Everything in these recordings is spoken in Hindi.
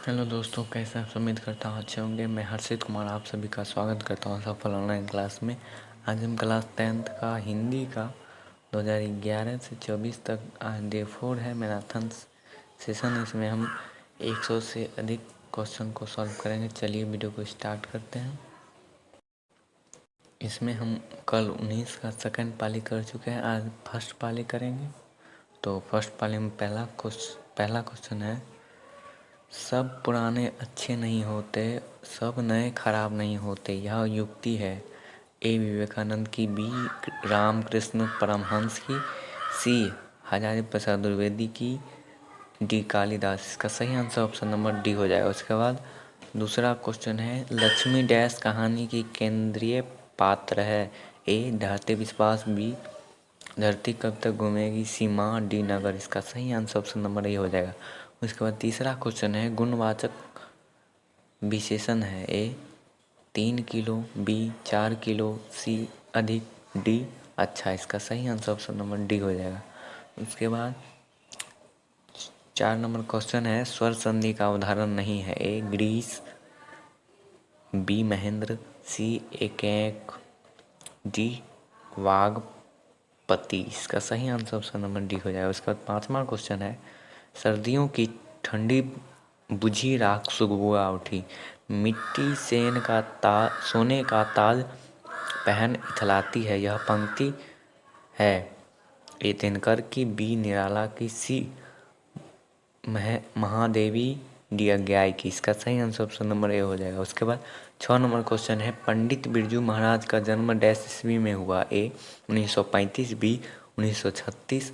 हेलो दोस्तों, कैसे आप उम्मीद करता हूँ अच्छे होंगे। मैं हर्षित कुमार आप सभी का स्वागत करता हूँ सफल ऑनलाइन क्लास में। आज हम क्लास 10th का हिंदी का 2011 से 24 तक आज डे 4 है मैराथन सेशन। इसमें हम 100 से अधिक क्वेश्चन को सॉल्व करेंगे। चलिए वीडियो को स्टार्ट करते हैं। इसमें हम कल 19 का सेकंड पाली कर चुके हैं, आज फर्स्ट पाली करेंगे। तो फर्स्ट पाली में पहला क्वेश्चन है, सब पुराने अच्छे नहीं होते, सब नए खराब नहीं होते, यह युक्ति है। ए विवेकानंद की, बी रामकृष्ण परमहंस की, सी हजारी प्रसाद द्विवेदी की, डी कालिदास। इसका सही आंसर ऑप्शन नंबर डी हो जाएगा। उसके बाद दूसरा क्वेश्चन है, लक्ष्मी डैश कहानी की केंद्रीय पात्र है। ए धरती विश्वास, बी धरती कब तक घूमेगी, सी माँ, डी नगर। इसका सही आंसर ऑप्शन नंबर ए हो जाएगा। उसके बाद तीसरा क्वेश्चन है, गुणवाचक विशेषण है। ए 3 किलो, बी 4 किलो, सी अधिक, डी अच्छा। इसका सही आंसर ऑप्शन नंबर डी हो जाएगा। उसके बाद 4 नंबर क्वेश्चन है, स्वर संधि का उदाहरण नहीं है। ए ग्रीस, बी महेंद्र, सी एकेक, डी वागपति। इसका सही आंसर ऑप्शन नंबर डी हो जाएगा। उसके बाद 5वां क्वेश्चन है, सर्दियों की ठंडी बुझी राख सुगबुआ उठी, मिट्टी सोने का ताज पहन इथलाती है, यह पंक्ति है। ए दिनकर की, बी निराला की, सी महादेवी, डी अज्ञाय की। इसका सही आंसर ऑप्शन नंबर ए हो जाएगा। उसके बाद 6 नंबर क्वेश्चन है, पंडित बिरजू महाराज का जन्म डैश ईस्वी में हुआ। ए 1935, बी 1936,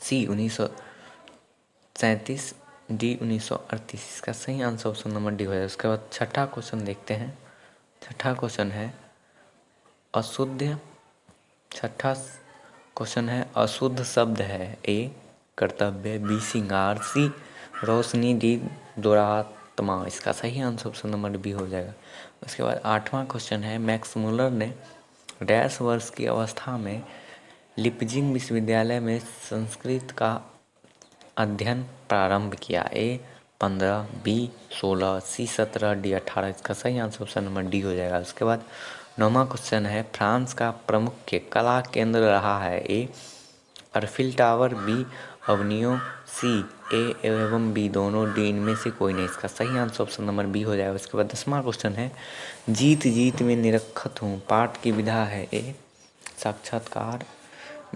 सी 1937, डी 1938। इसका सही आंसर ऑप्शन नंबर डी हो जाएगा। उसके बाद छठा क्वेश्चन देखते हैं। छठा क्वेश्चन है अशुद्ध शब्द है। ए कर्तव्य, बी सिंगार, सी रोशनी, डी दुरात्मा। इसका सही आंसर ऑप्शन नंबर बी हो जाएगा। उसके बाद 8वां क्वेश्चन है, मैक्स मुलर ने डैश वर्ष की अवस्था में लिपजिंग विश्वविद्यालय में संस्कृत का अध्ययन प्रारंभ किया। ए 15, बी 16, सी 17, डी 18। इसका सही आंसर ऑप्शन नंबर डी हो जाएगा। उसके बाद 9वां क्वेश्चन है, फ्रांस का प्रमुख कला केंद्र रहा है। ए अर्फिल टावर, बी अवनियों, सी ए एवं बी दोनों, डी इनमें से कोई नहीं। इसका सही आंसर ऑप्शन नंबर बी हो जाएगा। उसके बाद 10वां क्वेश्चन है, जीत जीत में निरखत हूँ, पाठ की विधा है। ए साक्षात्कार,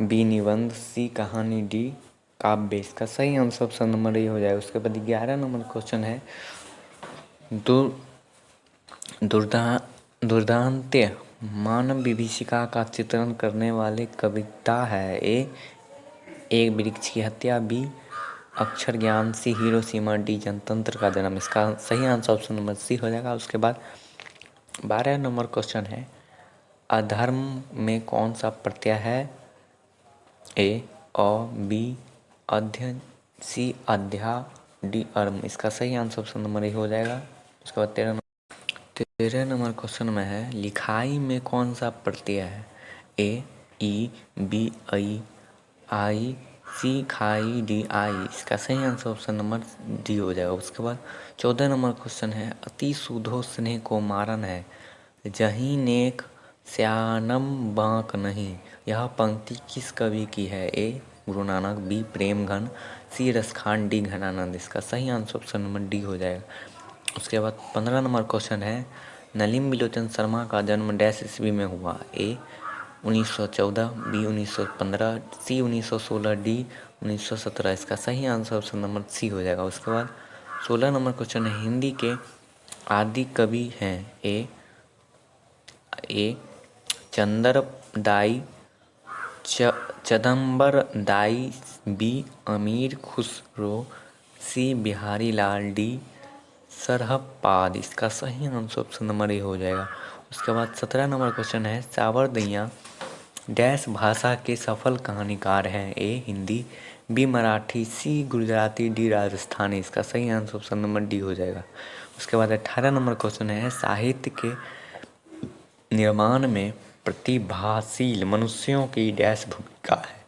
बी निबंध, सी कहानी, डी काव्य। इसका सही आंसर ऑप्शन नंबर ए हो जाएगा। उसके बाद 11 नंबर क्वेश्चन है, दुर्दांत्य मानव विभीषिका का चित्रण करने वाली कविता है। ए एक वृक्ष की हत्या, बी अक्षर ज्ञान, सी हिरोशिमा, डी जनतंत्र का जन्म। इसका सही आंसर ऑप्शन नंबर सी हो जाएगा। उसके बाद 12 नंबर क्वेश्चन है, अधर्म में कौन सा प्रत्यय है। ए अ, बी अध्ययन, सी अध्या, डी अर्म। इसका सही आंसर ऑप्शन नंबर ए हो जाएगा। उसके बाद 13 नंबर क्वेश्चन में है, लिखाई में कौन सा प्रत्यय है। ए ई, बी आई, सी खाई, डी आई। इसका सही आंसर ऑप्शन नंबर डी हो जाएगा। उसके बाद 14 नंबर क्वेश्चन है, अति सुधो स्नेह को मारन है, जहीं नेक श्यानम बांक नहीं, यह पंक्ति किस कवि की है। ए गुरु नानक, बी प्रेमघन, सी रसखान, डी घनानंद। इसका सही आंसर ऑप्शन नंबर डी हो जाएगा। उसके बाद 15 नंबर क्वेश्चन है, नलिन बिलोचन शर्मा का जन्म डैश ईस्वी में हुआ। ए 1914, बी 1915, सी 1916, डी 1917। इसका सही आंसर ऑप्शन नंबर सी हो जाएगा। उसके बाद 16 नंबर क्वेश्चन है, हिंदी के आदि कवि हैं। ए चंदर दाई, चदम्बर दाई, बी अमीर खुसरो, सी बिहारी लाल, डी सरहपाद। इसका सही आंसर ऑप्शन नंबर ए हो जाएगा। उसके बाद 17 नंबर क्वेश्चन है, सावरदिया डैश भाषा के सफल कहानीकार हैं। ए हिंदी, बी मराठी, सी गुजराती, डी राजस्थानी। इसका सही आंसर ऑप्शन नंबर डी हो जाएगा। उसके बाद 18 नंबर क्वेश्चन है, साहित्य के निर्माण में प्रतिभाशील मनुष्यों की डैश भूमिका है।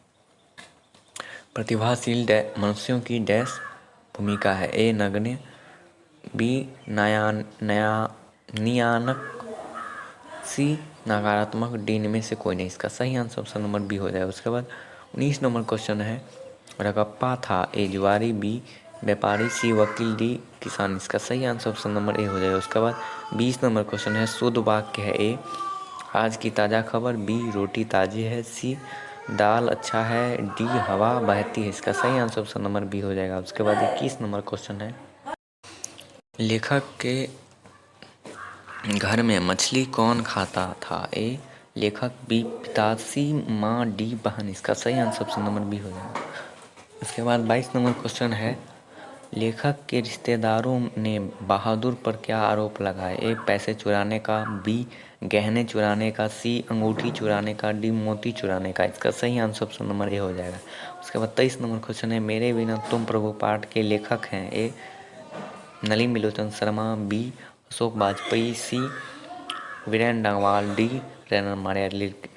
प्रतिभाशील मनुष्यों की डैश भूमिका है। ए नगण्य, बी नियानक, सी नकारात्मक, डी इनमें से कोई नहीं। इसका सही आंसर ऑप्शन नंबर बी हो जाएगा। उसके बाद 19 नंबर क्वेश्चन है, रगप्पा था ए जुआरी, बी व्यापारी, सी वकील, डी किसान। इसका सही आंसर ऑप्शन नंबर ए हो जाएगा। उसके बाद 20 नंबर क्वेश्चन है, शुद्ध वाक्य है ए आज की ताज़ा खबर, बी रोटी ताज़ी है, सी दाल अच्छा है, डी हवा बहती है। इसका सही आंसर ऑप्शन नंबर बी हो जाएगा। उसके बाद 21 नंबर क्वेश्चन है, लेखक के घर में मछली कौन खाता था? ए लेखक, बी पिताश्री, माँ, डी बहन। इसका सही आंसर ऑप्शन नंबर बी हो जाएगा। उसके बाद 22 नंबर क्वेश्चन है, लेखक के रिश्तेदारों ने बहादुर पर क्या आरोप लगाए? ए पैसे चुराने का, बी गहने चुराने का, सी अंगूठी चुराने का, डी मोती चुराने का। इसका सही आंसर ऑप्शन नंबर ए हो जाएगा। उसके बाद 23 नंबर क्वेश्चन है, मेरे बिना तुम प्रभु पाठ के लेखक हैं? ए नलिनी लोचन शर्मा, बी अशोक वाजपेयी, सी वीरेन डांगवाल, डी रैना मारिया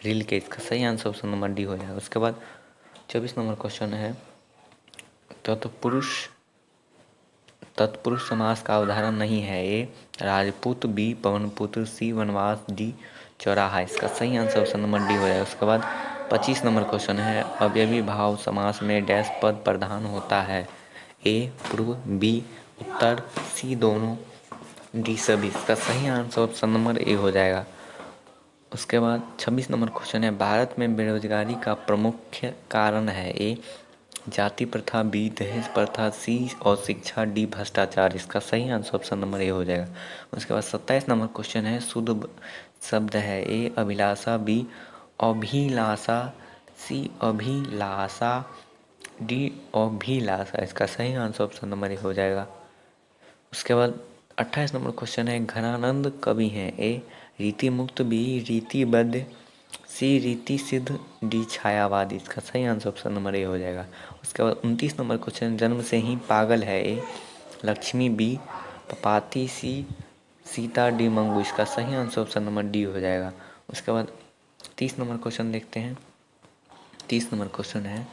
रिल के। इसका सही आंसर ऑप्शन नंबर डी हो जाएगा। उसके बाद 24 नंबर क्वेश्चन है, तत्पुरुष समास का उदाहरण नहीं है? ए राजपूत, बी पवनपुत्र, सी वनवास, डी चौराहा। इसका सही आंसर ऑप्शन नंबर डी हो जाएगा। उसके बाद 25 नंबर क्वेश्चन है, अवयवी भाव समास में डैश पद प्रधान होता है? ए पूर्व, बी उत्तर, सी दोनों, डी सभी। इसका सही आंसर ऑप्शन नंबर ए हो जाएगा। उसके बाद 26 नंबर क्वेश्चन है, भारत में बेरोजगारी का प्रमुख कारण है? ए जाति प्रथा, बी दहेज प्रथा, सी अशिक्षा, डी भ्रष्टाचार। इसका सही आंसर ऑप्शन नंबर ए हो जाएगा। उसके बाद 27 नंबर क्वेश्चन है, शुद्ध शब्द है? ए अभिलाषा, बी अभिलाषा, सी अभिलाषा, डी अभिलाषा। इसका सही आंसर ऑप्शन नंबर ए हो जाएगा। उसके बाद 28 नंबर क्वेश्चन है, घनानंद कवि हैं? ए रीति मुक्त, बी रीतिबद्ध, सी रीति सिद्ध, डी छायावादी। इसका सही आंसर ऑप्शन नंबर ए हो जाएगा। उसके बाद 29 नंबर क्वेश्चन, जन्म से ही पागल है? ए लक्ष्मी, बी पपाती, सी सीता, डी मंगू। इसका सही आंसर ऑप्शन नंबर डी हो जाएगा। उसके बाद 30 नंबर क्वेश्चन देखते हैं। 30 नंबर क्वेश्चन है,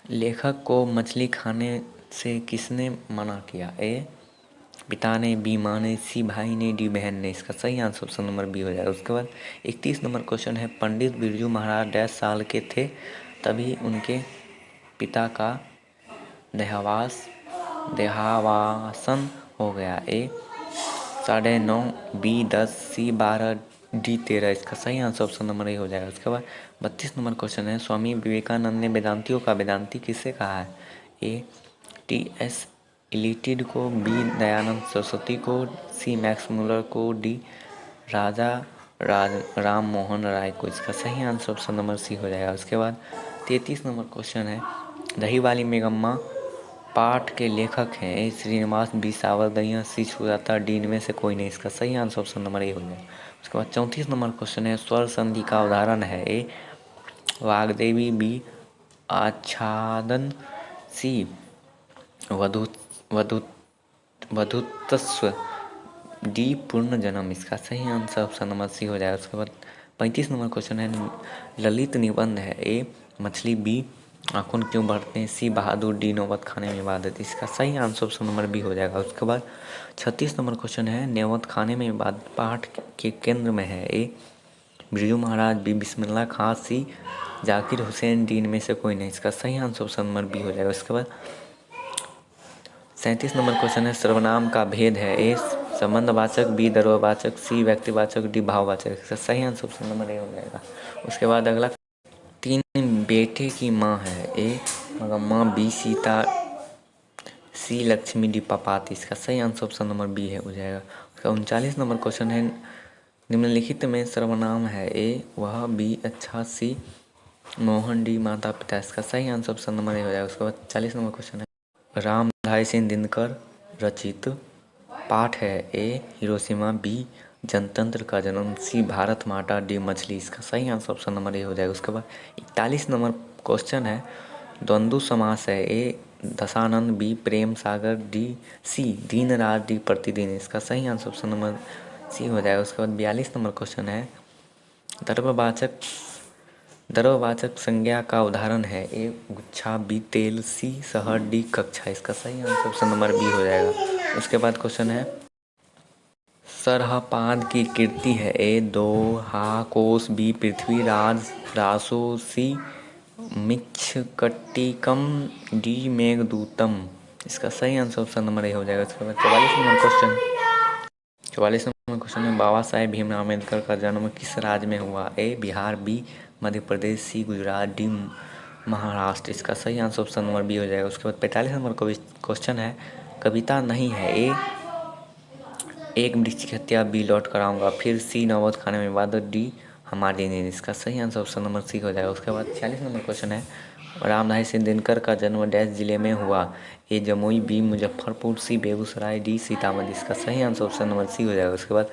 लेखक को मछली खाने से किसने मना किया? ए पिता ने, बी माँ ने, सी भाई ने, डी बहन ने। इसका सही आंसर ऑप्शन नंबर बी हो जाएगा। उसके बाद 31 नंबर क्वेश्चन है, पंडित बिरजू महाराज डैश साल के थे तभी उनके पिता का देहावासन हो गया? ए 9.5, बी 10, सी 12, डी 13। इसका सही आंसर ऑप्शन नंबर ए हो जाएगा। उसके बाद 32 नंबर क्वेश्चन है, स्वामी विवेकानंद ने वेदांतियों का वेदांती किसे कहा है? ए टी.एस. इलियट को, बी दयानंद सरस्वती को, सी मैक्स मुलर को, डी राजा राम मोहन राय को। इसका सही आंसर ऑप्शन नंबर सी हो जाएगा। उसके बाद 33 नंबर क्वेश्चन है, दही वाली मेगम्मा पाठ के लेखक हैं? ए श्रीनिवास, बी सावरदरिया, सी सुजाता, डी इनमें से कोई नहीं। इसका सही आंसर ऑप्शन नंबर ए हो जाएगा। उसके बाद 34 नंबर क्वेश्चन है, स्वर संधि का उदाहरण है? ए वाग्देवी, बी आच्छादन, सी वधूतस्व, डी पूर्ण जन्म। इसका सही आंसर ऑप्शन नंबर सी हो जाएगा। उसके बाद 35 नंबर क्वेश्चन है, ललित निबंध है? ए मछली, बी आँखों क्यों बढ़ते हैं, सी बहादुर, डी नौबत खाने में इबादत। इसका सही आंसर ऑप्शन नंबर बी हो जाएगा। उसके बाद 36 नंबर क्वेश्चन है, नौबत खाने में इबादत पाठ के केंद्र में है? ए बिरजू महाराज, बी बिस्मिल्लाह खां, सी जाकिर हुसैन, डी इनमें से कोई नहीं। इसका सही आंसर ऑप्शन नंबर बी हो जाएगा। उसके बाद 37 नंबर क्वेश्चन है, सर्वनाम का भेद है? ए संबंधवाचक, बी दर्ववाचक, सी व्यक्तिवाचक, डी भाववाचक। इसका सही आंसर ऑप्शन नंबर ए हो जाएगा। उसके बाद अगला, 3 बेटे की माँ है? ए मगम्मा, बी सीता, सी लक्ष्मी, डी पपाती। इसका सही आंसर ऑप्शन नंबर बी है हो जाएगा। उसका 39 नंबर क्वेश्चन है, निम्नलिखित में सर्वनाम है? ए वह, बी अच्छा, सी मोहन, डी माता पिता। इसका सही आंसर ऑप्शन नंबर ए हो जाएगा। उसके बाद 40 नंबर क्वेश्चन है, रामधारी सिंह दिनकर रचित पाठ है? ए हिरोशिमा, बी जनतंत्र का जन्म, सी भारत माता, डी मछली। इसका सही आंसर ऑप्शन नंबर ए हो जाएगा। उसके बाद 41 नंबर क्वेश्चन है, द्वंद्व समास है? ए Dashanand, B Prem Sagar, D C दिन रात, डी प्रतिदिन। इसका सही आंसर ऑप्शन नंबर सी हो जाएगा। उसके बाद 42 नंबर क्वेश्चन है, द्रववाचक संज्ञा का उदाहरण है? ए गुच्छा, बी तेल, सी शहर, डी कक्षा। इसका सही आंसर ऑप्शन नंबर बी हो जाएगा। उसके बाद क्वेश्चन है सरहपाद की कीर्ति है। ए दोहा कोश, बी पृथ्वी राज रासो, सी मिच्छकटिकम, डी मेघदूतम। इसका सही आंसर ऑप्शन नंबर ए हो जाएगा। उसके बाद 44 नंबर क्वेश्चन में बाबा साहेब भीमराव अम्बेडकर का जन्म किस राज्य में हुआ। ए बिहार, बी मध्य प्रदेश, सी गुजरात, डी महाराष्ट्र। इसका सही आंसर ऑप्शन नंबर बी हो जाएगा। उसके बाद 45 नंबर क्वेश्चन है कविता नहीं है। ए एक वृक्ष की हत्या, बी लौट कर आऊँगा, फिर सी नौबत खाने में इबादत, डी हमारे दिन। इसका सही आंसर ऑप्शन नंबर सी हो जाएगा। उसके बाद 46 नंबर क्वेश्चन है रामधारी सिंह दिनकर का जन्म डैश जिले में हुआ। ए जमुई, बी मुजफ्फरपुर, सी बेगूसराय, डी सीतामढ़ी। इसका सही आंसर ऑप्शन नंबर सी हो जाएगा। उसके बाद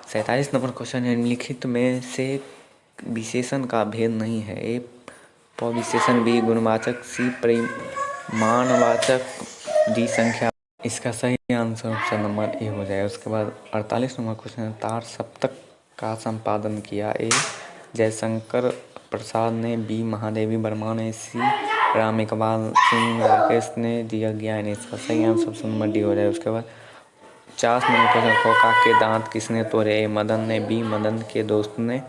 47 नंबर क्वेश्चन है निम्नलिखित में से विशेषण का भेद नहीं है। ए पविशेषण, बी गुणवाचक, सी परिमाणवाचक, डी संख्या। इसका सही आंसर ऑप्शन नंबर ए हो जाएगा। उसके बाद 48 नंबर क्वेश्चन है तार सप्तक का संपादन किया। ए जयशंकर प्रसाद ने, बी महादेवी वर्मा ने, सी राम इकबाल सिंह राकेश ने, डी अज्ञान। इसका सही आंसर ऑप्शन नंबर डी हो जाएगा। उसके बाद 50 नंबर क्वेश्चन खोका के दांत किसने तोड़े। ए मदन ने, बी मदन के दोस्त ने,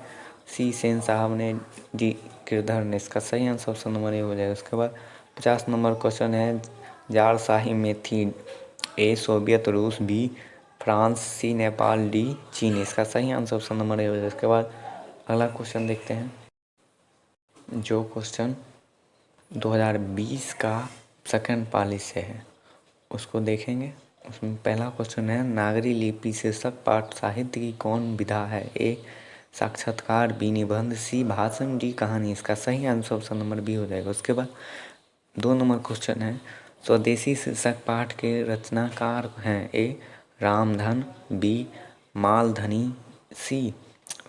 सी सेन साहब ने, डी गिरधर ने। इसका सही आंसर ऑप्शन नंबर ए हो जाएगा। उसके बाद 50 नंबर क्वेश्चन है जारशाही में थी। ए सोवियत रूस, बी फ्रांस, सी नेपाल, डी चीन। इसका सही आंसर ऑप्शन नंबर ए हो जाएगा। उसके बाद अगला क्वेश्चन देखते हैं जो क्वेश्चन 2020 का सेकंड पाली से है उसको देखेंगे। उसमें पहला क्वेश्चन है नागरी लिपि शीर्षक पाठ साहित्य की कौन विधा है। ए साक्षात्कार, बी निबंध, सी भाषण, डी कहानी। इसका सही आंसर ऑप्शन नंबर बी हो जाएगा। उसके बाद 2 नंबर क्वेश्चन है स्वदेशी शीर्षक पाठ के रचनाकार हैं। ए रामधन, बी मालधनी, सी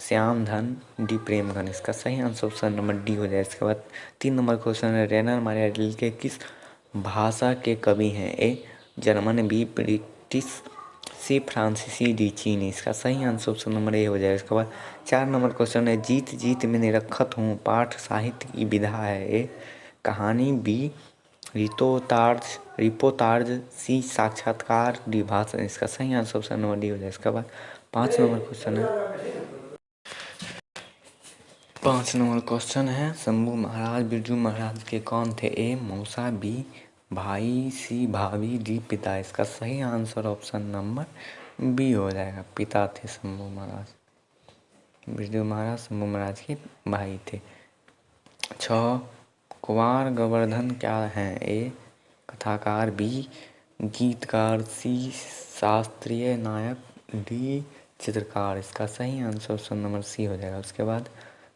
श्यामधन, डी प्रेमधन। इसका सही आंसर ऑप्शन नंबर डी हो जाएगा। इसके बाद 3 नंबर क्वेश्चन है रेनर मारिया रिल्के किस भाषा के कवि हैं। ए जर्मन, बी ब्रिटिश, सी फ्रांसीसी, डी चीनी। इसका सही आंसर ऑप्शन नंबर ए हो जाएगा। इसके बाद 4 नंबर क्वेश्चन है जीत जीत में निरखत हूँ पाठ साहित्य की विधा है। ए कहानी, बी रिपोर्ताज, सी साक्षात्कार, डी भाषण। इसका सही आंसर ऑप्शन नंबर डी हो जाएगा। इसके बाद 5 नंबर क्वेश्चन है 5 नंबर क्वेश्चन है शंभू महाराज बिरजू महाराज के कौन थे। ए मौसा, बी भाई, सी भाभी, डी पिता। इसका सही आंसर ऑप्शन नंबर बी हो जाएगा। पिता थे शंभू महाराज। बिरजू महाराज शंभू महाराज के भाई थे। 6 कुंवर गोवर्धन क्या हैं। ए कथाकार, बी गीतकार, सी शास्त्रीय नायक, डी चित्रकार। इसका सही आंसर ऑप्शन नंबर सी हो जाएगा। उसके बाद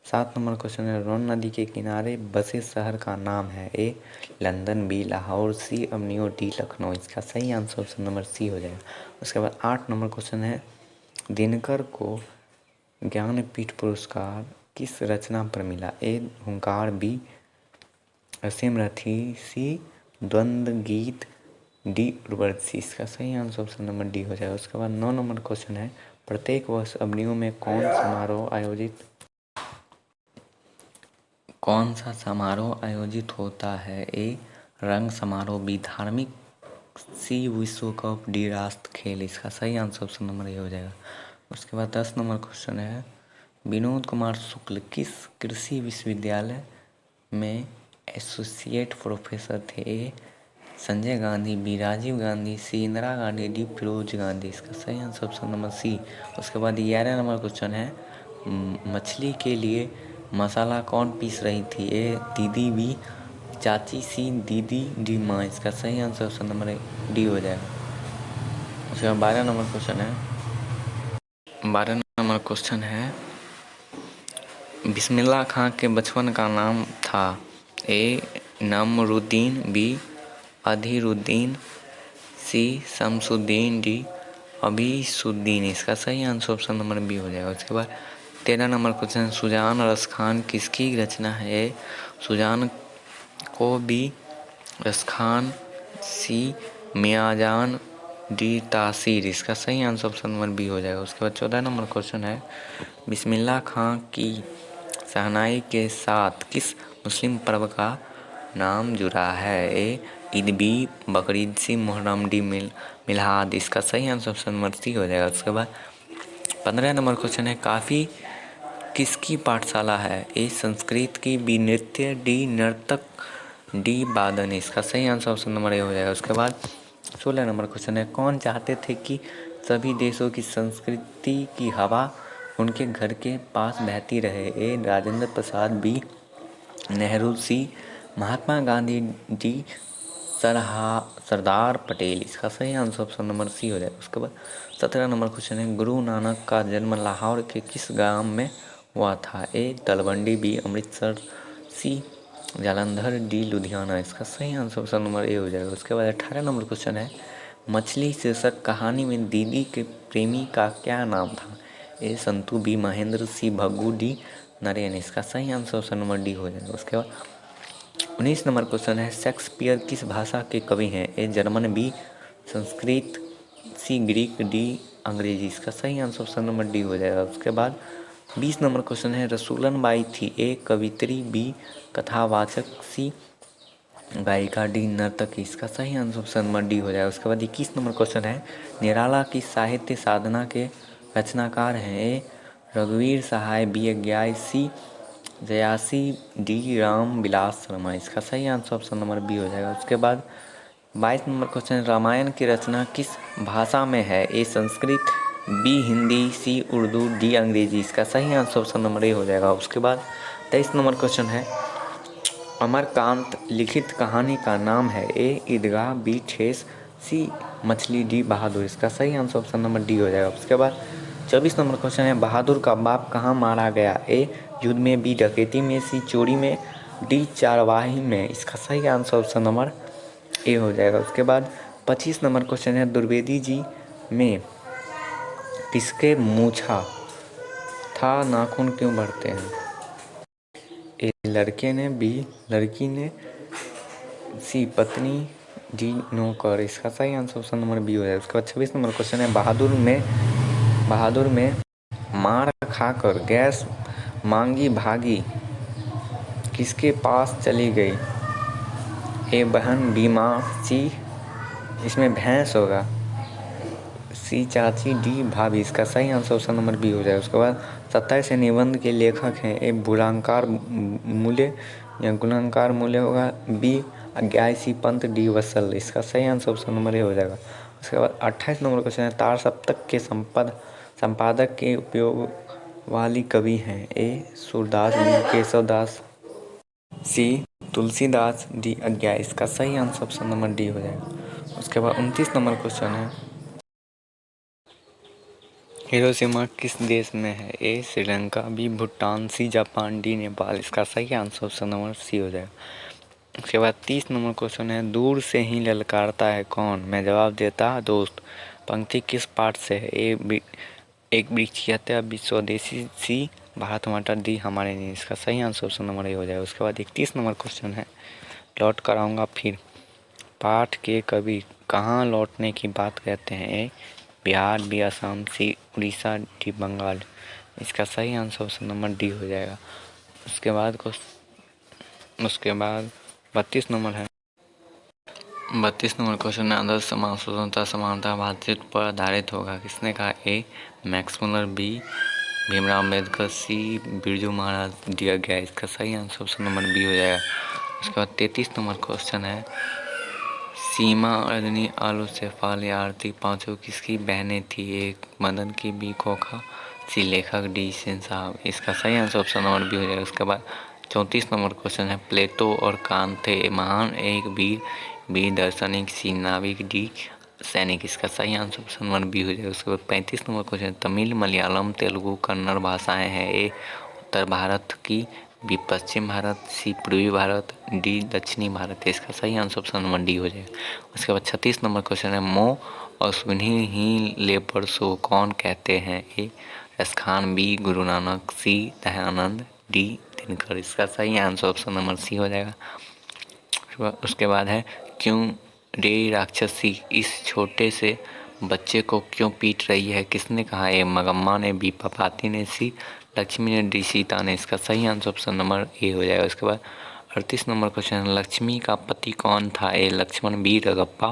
7 नंबर क्वेश्चन है रोन नदी के किनारे बसे शहर का नाम है। ए लंदन, बी लाहौर, सी अमनियो, डी लखनऊ। इसका सही आंसर ऑप्शन नंबर सी हो जाएगा। उसके बाद 8 नंबर क्वेश्चन है दिनकर को ज्ञानपीठ पुरस्कार किस रचना पर मिला। ए हुंकार, बी असीम रथी, सी द्वंद्व गीत, डी उर्वशी। इसका सही आंसर ऑप्शन नंबर डी हो जाएगा। उसके बाद 9 नंबर क्वेश्चन है प्रत्येक वर्ष अवनियों में कौन सा समारोह आयोजित होता है। ए रंग समारोह, बी धार्मिक, सी विश्व कप, डी राष्ट्र खेल। इसका सही आंसर ऑप्शन नंबर ए हो जाएगा। उसके बाद 10 नंबर क्वेश्चन है विनोद कुमार शुक्ल किस कृषि विश्वविद्यालय में एसोसिएट प्रोफेसर थे। ए संजय गांधी, बी राजीव गांधी, सी इंदिरा गांधी, डी फिरोज गांधी। इसका सही आंसर ऑप्शन नंबर सी। उसके बाद 11 नंबर क्वेश्चन है मछली के लिए मसाला कौन पीस रही थी। ए दीदी, बी चाची, सी दीदी, डी माँ। इसका सही आंसर ऑप्शन नंबर डी हो जाएगा। उसके बाद 12 नंबर क्वेश्चन है बिस्मिल्लाह खां के बचपन का नाम था। ए नमरुद्दीन, बी अधीरुद्दीन, सी शमसुद्दीन, डी अभीसुद्दीन। इसका सही आंसर ऑप्शन नंबर बी हो जाएगा। उसके बाद 13 नंबर क्वेश्चन सुजान रसखान किसकी रचना है। सुजान को, बी रसखान, सी मियाजान, डी तासीर। इसका सही आंसर ऑप्शन नंबर बी हो जाएगा। उसके बाद 14 नंबर क्वेश्चन है बिस्मिल्लाह खां की शहनाई के साथ किस मुस्लिम पर्व का नाम जुड़ा है। ए ईद बी, बकरीद सी, मुहर्रम डी, मिलाद। इसका सही आंसर ऑप्शन नंबर सी हो जाएगा। उसके बाद 15 नंबर क्वेश्चन है, काफ़ी किसकी पाठशाला है? ए संस्कृत की, बी नृत्य, डी नर्तक, डी वादन। इसका सही आंसर ऑप्शन नंबर ए हो जाएगा। उसके बाद 16 नंबर क्वेश्चन है, कौन चाहते थे कि सभी देशों की संस्कृति की हवा उनके घर के पास बहती रहे? ए राजेंद्र प्रसाद, बी नेहरू, सी महात्मा गांधी, डी सरदार पटेल। इसका सही आंसर ऑप्शन नंबर सी हो जाएगा। उसके बाद 17 नंबर क्वेश्चन है, गुरु नानक का जन्म लाहौर के किस गांव में हुआ था? ए तलवंडी, बी अमृतसर, सी जालंधर, डी लुधियाना। इसका सही आंसर ऑप्शन नंबर ए हो जाएगा। उसके बाद 18 नंबर क्वेश्चन है, मछली शीर्षक कहानी में दीदी के प्रेमी का क्या नाम था? ए संतू, बी महेंद्र, सी भग्गू, डी नरेन। इसका सही आंसर ऑप्शन नंबर डी हो जाएगा। उसके बाद 19 नंबर क्वेश्चन है, शेक्सपियर किस भाषा के कवि हैं? A German, B Sanskrit, C Greek, D अंग्रेजी। इसका सही आंसर ऑप्शन नंबर डी हो जाएगा। उसके बाद 20 नंबर क्वेश्चन है, रसूलन बाई थी? ए कवित्री, बी कथावाचक, सी गायिका, डी नर्तकी। इसका सही आंसर ऑप्शन नंबर डी हो जाएगा। उसके बाद 21 नंबर क्वेश्चन है, निराला की साहित्य साधना के रचनाकार हैं? ए रघुवीर सहाय, बी अज्ञाय, सी जयासी, डी राम विलास शर्मा। इसका सही आंसर ऑप्शन नंबर बी हो जाएगा। उसके बाद 22 नंबर क्वेश्चन, रामायण की रचना किस भाषा में है? ए संस्कृत, बी हिंदी, सी उर्दू, डी अंग्रेजी। इसका सही आंसर ऑप्शन नंबर ए हो जाएगा। उसके बाद 23 नंबर क्वेश्चन है, अमरकांत लिखित कहानी का नाम है? ए ईदगाह, बी ठेस, सी मछली, डी बहादुर। इसका सही आंसर ऑप्शन नंबर डी हो जाएगा। उसके बाद 24 नंबर क्वेश्चन है, बहादुर का बाप कहाँ मारा गया? ए युद्ध में, बी डकैती में, सी चोरी में, डी चारवाही में। इसका सही आंसर ऑप्शन नंबर ए हो जाएगा। उसके बाद 25 नंबर क्वेश्चन है, द्विवेदी जी में किसके मूछा था नाखून क्यों बढ़ते हैं? ए लड़के ने, बी लड़की ने, सी पत्नी, डी नौकर। इसका सही आंसर ऑप्शन नंबर बी हो जाएगा। उसके बाद 26 नंबर क्वेश्चन है, बहादुर में मार खाकर गैस मांगी भागी किसके पास चली गई? ए बहन, बी माँ, सी इसमें भैंस होगा, सी चाची, डी भाभी। इसका सही आंसर ऑप्शन नंबर बी हो जाएगा। उसके बाद 27 से निबंध के लेखक हैं? ए बुलांकार मूल्य या गुणांकार मूल्य होगा, बी अज्ञायसी पंत, डी वत्सल। इसका सही आंसर ऑप्शन नंबर ए हो जाएगा। उसके बाद 28 नंबर क्वेश्चन है, तार सप्तक के संपादक के उपयोग वाली कवि हैं? ए सूरदास, बी केशवदास, सी तुलसीदास, डी अज्ञा। इसका सही आंसर ऑप्शन नंबर डी हो जाएगा। उसके बाद 29 नंबर क्वेश्चन है, हिरोशिमा किस देश में है? A Sri Lanka, B Bhutan, C Japan, D Nepal. इसका सही आंसर ऑप्शन नंबर सी हो जाएगा। उसके बाद 30 नंबर क्वेश्चन है, दूर से ही ललकारता है कौन? मैं जवाब देता दोस्त। पंक्ति किस पाठ से है? ए एक वृक्ष की हत्या, बी स्वदेशी, सी भारत माता, डी हमारे लिए। इसका सही आंसर ऑप्शन नंबर ए हो जाएगा। उसके बाद 31 नंबर क्वेश्चन है, लौट कर आऊँगा फिर पाठ के कवि कहाँ लौटने की बात कहते हैं? ए बिहार, बी असम, सी उड़ीसा, डी बंगाल। इसका सही आंसर ऑप्शन नंबर डी हो जाएगा। उसके बाद 32 नंबर है, 32 नंबर क्वेश्चन है, आदर्श समाज स्वतंत्रता समानता बातचीत पर आधारित होगा, किसने कहा? A Max Muller, B Bhimrao Ambedkar, C Birju Maharaj, D अज्ञा। इसका सही आंसर ऑप्शन नंबर बी हो जाएगा। उसके बाद 33 नंबर क्वेश्चन है, सीमा, रजनी, आलू, शेफाली, आरती पांचों किसकी बहनें थी? एक मदन की, बी खोखा, सी लेखक, डी सेन साहब। इसका सही आंसर ऑप्शन नंबर बी हो जाएगा। उसके बाद 34 नंबर क्वेश्चन है, प्लेटो और कांत थे महान एक वीर, बी दार्शनिक, सी नाविक, डी सैनिक। इसका सही आंसर ऑप्शन नंबर बी हो जाएगा। उसके बाद 35 नंबर क्वेश्चन, तमिल, मलयालम, तेलुगु, कन्नड़ भाषाएं हैं? ए उत्तर भारत की, बी पश्चिम भारत, सी पूर्वी भारत, डी दक्षिणी भारत। इसका सही आंसर ऑप्शन नंबर डी हो जाएगा। उसके बाद 36 नंबर क्वेश्चन है, मो और सुन्ही ही लेपर सो कौन कहते हैं? ए रसखान, बी गुरु नानक, सी दयानंद, डी दिनकर। इसका सही आंसर ऑप्शन नंबर सी हो जाएगा। उसके बाद है, क्यों रे राक्षसी इस छोटे से बच्चे को क्यों पीट रही है? किसने कहा? ए मगम्मा ने, बी पपाती ने, सी लक्ष्मी ने, डी सीता ने। इसका सही आंसर ऑप्शन नंबर ए हो जाएगा। उसके बाद 38 नंबर क्वेश्चन है, लक्ष्मी का पति कौन था? ए लक्ष्मण, बी रगप्पा,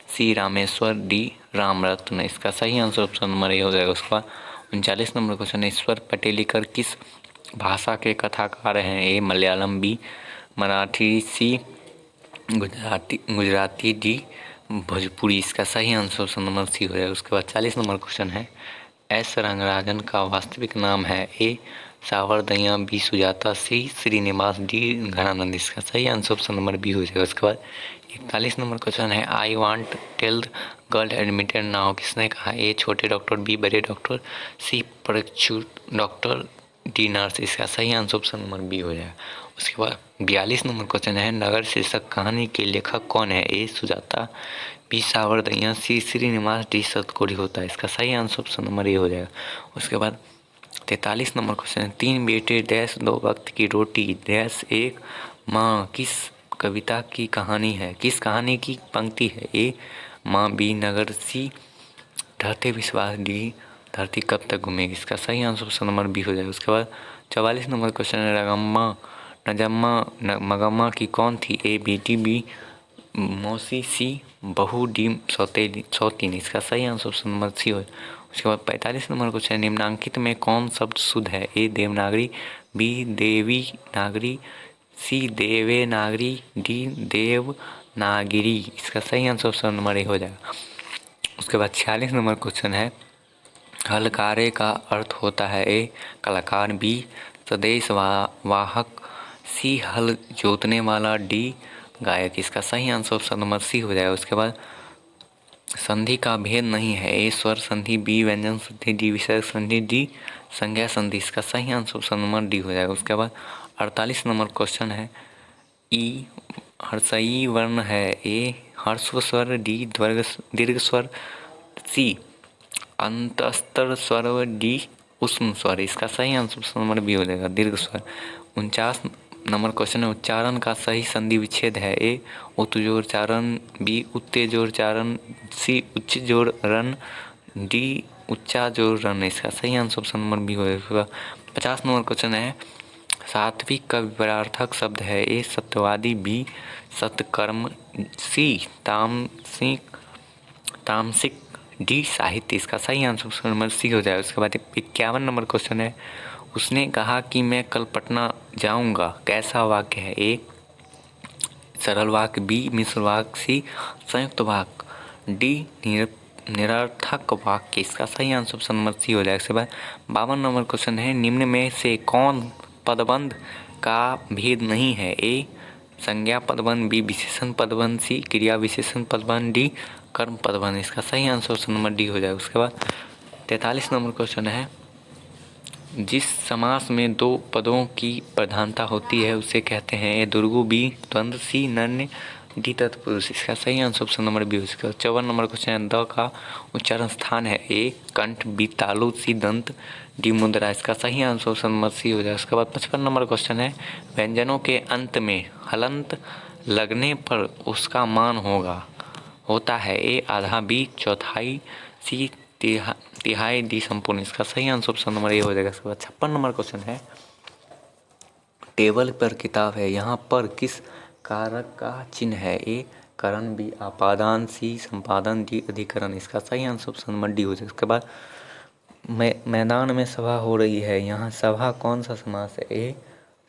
सी रामेश्वर, डी रामरत्न। इसका सही आंसर ऑप्शन नंबर ए हो जाएगा। उसके बाद 39 नंबर क्वेश्चन है, ईश्वर पटेलिकर किस भाषा के कथाकार हैं? ए मलयालम, बी मराठी, सी गुजराती, डी भोजपुरी। इसका सही आंसर ऑप्शन नंबर सी हो जाएगा। उसके बाद 40 नंबर क्वेश्चन है, एस रंगराजन का वास्तविक नाम है? ए सावरदया, बी सुजाता, सी श्रीनिवास, डी घनानंद। इसका सही आंसर ऑप्शन नंबर बी हो जाएगा। उसके बाद 41 नंबर क्वेश्चन है, I want tell girl admitted now किसने कहा? ए छोटे डॉक्टर, बी बड़े डॉक्टर, सी प्रक्षुत डॉक्टर, डी नर्स। इसका सही आंसर ऑप्शन नंबर बी हो जाएगा। उसके बाद 42 नंबर क्वेश्चन है, नगर शीर्षक कहानी के लेखक कौन है? ए सुजाता, बी सावरदया, सी श्रीनिवास, डी सतकोड़ी होता है। इसका सही आंसर ऑप्शन नंबर ए हो जाएगा। उसके बाद 43 नंबर क्वेश्चन है, तीन बेटे डैश दो वक्त की रोटी डैश एक माँ किस कविता की कहानी है? किस कहानी की पंक्ति है? ए माँ, बी नगर, सी ढाते विश्वास, डी धरती कब तक घूमेगी। इसका सही आंसर ऑप्शन नंबर बी हो जाएगा। उसके बाद 44 नंबर क्वेश्चन है, रगम्मा नजम्मा मगम्मा की कौन थी? ए बेटी, बी मौसी, सी बहू, डी सौतीन। इसका सही आंसर ऑप्शन नंबर सी हो। उसके बाद 45 नंबर क्वेश्चन, निम्नांकित में कौन शब्द शुद्ध है? ए देवनागरी, बी देवी नागरी, सी देवेनागरी, डी देवनागिरी। इसका सही आंसर ऑप्शन नंबर ए हो जाएगा। उसके बाद 46 नंबर क्वेश्चन है, हलकारे का अर्थ होता है? ए कलाकार, बी सदेश वाहक, सी हल जोतने वाला, डी गायक। इसका सही आंसर ऑप्शन नंबर सी हो जाएगा। उसके बाद संधि का भेद नहीं है? ए स्वर संधि, बी व्यंजन संधि, डी विसर्ग संधि, डी संज्ञा संधि। इसका सही आंसर ऑप्शन नंबर डी हो जाएगा। उसके बाद 48 नंबर क्वेश्चन है, ई हर्षई वर्ण है? ए हर्स्व स्वर, डी दीर्घ स्वर, सी अंतस्तर स्वर, डी उष्म स्वर। इसका सही आंसर ऑप्शन नंबर बी हो जाएगा, दीर्घ स्वर। 49 नंबर क्वेश्चन है, उच्चारण का सही संधि विच्छेद है? ए उत्तजोरचारण, बी उत्तेजोरचारण, सी उच्च जोर रन, डी उच्चा जोर रन। इसका सही आंसर ऑप्शन नंबर बी हो जाएगा। 50 नंबर क्वेश्चन है, सात्विक का विपरीतार्थक शब्द है? ए सत्यवादी, बी सत्कर्म, सी तामसिक, डी साहित्य। इसका सही आंसर ऑप्शन नंबर सी हो जाएगा। उसके बाद 51 नंबर क्वेश्चन है, उसने कहा कि मैं कल पटना जाऊंगा कैसा वाक्य है? ए सरल वाक्य, बी मिश्र वाक्य, सी संयुक्त वाक्य, डी निरर्थक वाक्य। इसका सही आंसर ऑप्शन नंबर सी हो जाएगा। इसके बाद 52 नंबर क्वेश्चन है, निम्न में से कौन पदबंध का भेद नहीं है? ए संज्ञा पदबंध, बी विशेषण पदबंध, सी क्रिया विशेषण पदबंध, डी कर्म पदबंध। इसका सही आंसर ऑप्शन नंबर डी हो जाएगा। उसके बाद 43 नंबर क्वेश्चन है, जिस समास में दो पदों की प्रधानता होती है उसे कहते हैं? ए दुर्गु, बी द्वंद्व, सी नन्य, डी तत्पुरुष। इसका सही आंसर ऑप्शन नंबर बी हो जाएगा। 54 नंबर क्वेश्चन है, द का उच्चारण स्थान है? ए कंठ, बी तालु, सी दंत, डी मुद्रा। इसका सही आंसर ऑप्शन नंबर सी हो जाएगा। उसके बाद 55 नंबर क्वेश्चन है, व्यंजनों के अंत में हलंत लगने पर उसका मान होता है? ए आधा, बी चौथाई, सी तिहाई, डी संपूर्ण। इसका सही आंसर ऑप्शन नंबर ए हो जाएगा। इसके बाद 56 नंबर क्वेश्चन है, टेबल पर किताब है, यहाँ पर किस कारक का चिन्ह है? ए करण, बी आपादान, सी संपादन, डी अधिकरण। इसका सही आंसर ऑप्शन नंबर डी हो जाएगा। उसके बाद मैदान में सभा हो रही है, यहाँ सभा कौन सा समास है? ए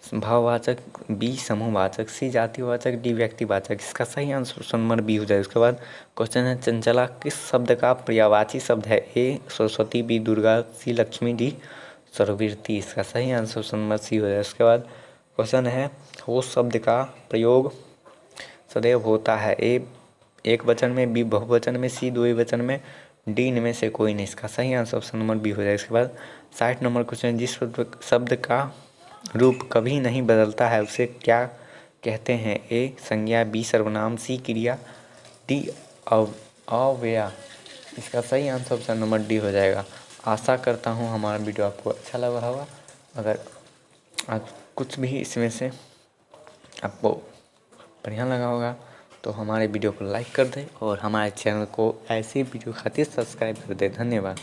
भाववाचक, बी समूहवाचक, सी जातिवाचक, डी व्यक्तिवाचक। इसका सही आंसर ऑप्शन नंबर बी हो जाएगा। उसके बाद क्वेश्चन है, चंचला किस शब्द का पर्यायवाची शब्द है? ए सरस्वती, बी दुर्गा, सी लक्ष्मी, डी सर्ववृत्ति। इसका सही आंसर ऑप्शन नंबर सी हो जाएगा। उसके बाद क्वेश्चन है, होश शब्द का प्रयोग सदैव होता है? ए एक वचन में, बी बहुवचन में, सी द्विवचन में, डी इनमें से कोई नहीं। इसका सही आंसर ऑप्शन नंबर बी हो जाएगा। इसके बाद 60 नंबर क्वेश्चन, जिस शब्द का रूप कभी नहीं बदलता है उसे क्या कहते हैं? ए संज्ञा, बी सर्वनाम, सी क्रिया, डी अव्यय। इसका सही आंसर ऑप्शन नंबर डी हो जाएगा। आशा करता हूँ हमारा वीडियो आपको अच्छा लगा होगा। अगर आज कुछ भी इसमें से आपको बढ़िया लगा होगा तो हमारे वीडियो को लाइक कर दें और हमारे चैनल को ऐसी वीडियो खातिर सब्सक्राइब कर दें। धन्यवाद।